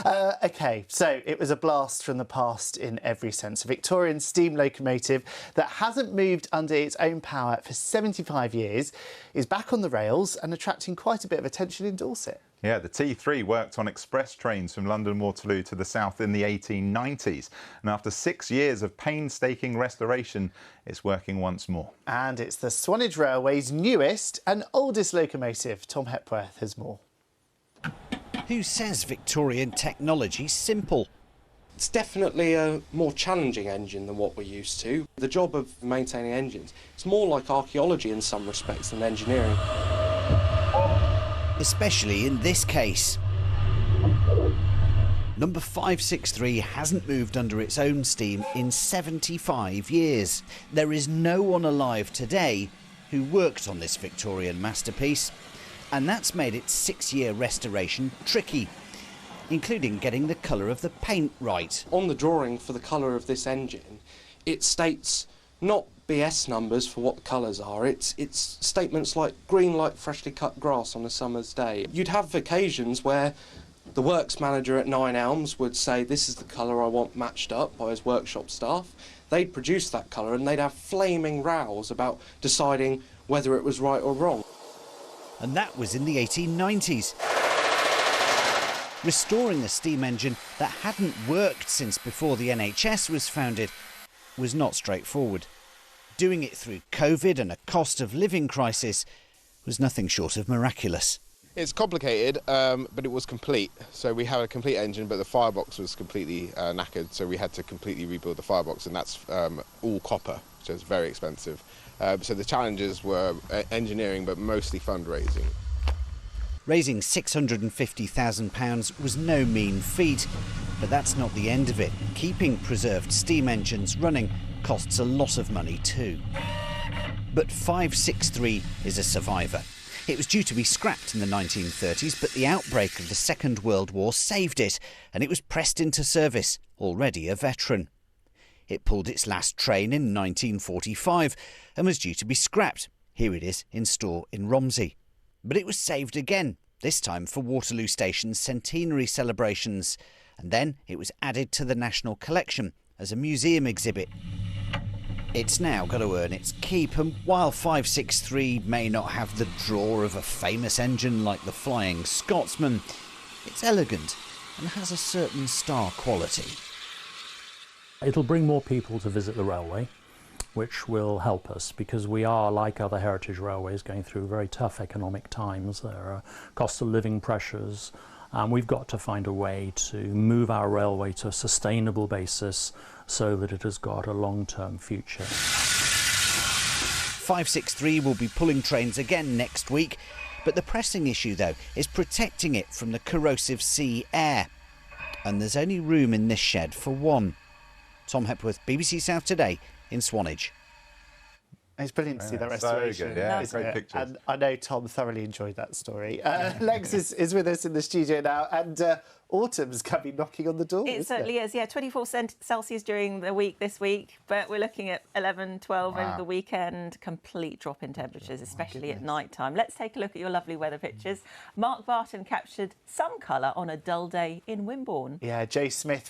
OK, so it was a blast from the past in every sense. A Victorian steam locomotive that hasn't moved under its own power for 75 years is back on the rails and attracting quite a bit of attention in Dorset. Yeah, the T3 worked on express trains from London Waterloo to the south in the 1890s. And after 6 years of painstaking restoration, it's working once more. And it's the Swanage Railway's newest and oldest locomotive. Tom Hepworth has more. Who says Victorian technology's simple? It's definitely a more challenging engine than what we're used to. The job of maintaining engines, it's more like archaeology in some respects than engineering. Especially in this case. Number 563 hasn't moved under its own steam in 75 years. There is no one alive today who worked on this Victorian masterpiece, and that's made its 6-year restoration tricky, including getting the colour of the paint right. On the drawing for the colour of this engine, it states not BS numbers for what the colours are, it's statements like green like freshly cut grass on a summer's day. You'd have occasions where the works manager at Nine Elms would say, this is the colour I want matched up by his workshop staff. They'd produce that colour and they'd have flaming rows about deciding whether it was right or wrong. And that was in the 1890s. Restoring a steam engine that hadn't worked since before the NHS was founded was not straightforward. Doing it through COVID and a cost of living crisis was nothing short of miraculous. It's complicated, but it was complete. So we had a complete engine, but the firebox was completely knackered, so we had to completely rebuild the firebox, and that's all copper, so it's very expensive. So the challenges were engineering, but mostly fundraising. Raising £650,000 was no mean feat, but that's not the end of it. Keeping preserved steam engines running costs a lot of money too. But 563 is a survivor. It was due to be scrapped in the 1930s, but the outbreak of the Second World War saved it, and it was pressed into service, already a veteran. It pulled its last train in 1945 and was due to be scrapped. Here it is in store in Romsey. But it was saved again, this time for Waterloo Station's centenary celebrations, and then it was added to the National Collection as a museum exhibit. It's now got to earn its keep, and while 563 may not have the draw of a famous engine like the Flying Scotsman, it's elegant and has a certain star quality. It'll bring more people to visit the railway, which will help us because we are, like other heritage railways, going through very tough economic times. There are cost of living pressures, and we've got to find a way to move our railway to a sustainable basis so that it has got a long-term future. 563 will be pulling trains again next week, but the pressing issue, though, is protecting it from the corrosive sea air. And there's only room in this shed for one. Tom Hepworth, BBC South Today in Swanage. It's brilliant to see that restoration. So good, yeah, great pictures. And I know Tom thoroughly enjoyed that story. Lex is with us in the studio now, and autumn's coming knocking on the door. It certainly is, yeah. 24 Celsius during the week this week, but we're looking at 11, 12 over the weekend. Complete drop in temperatures, especially at night time. Let's take a look at your lovely weather pictures. Mark Barton captured some colour on a dull day in Wimborne. Yeah, Joe Smith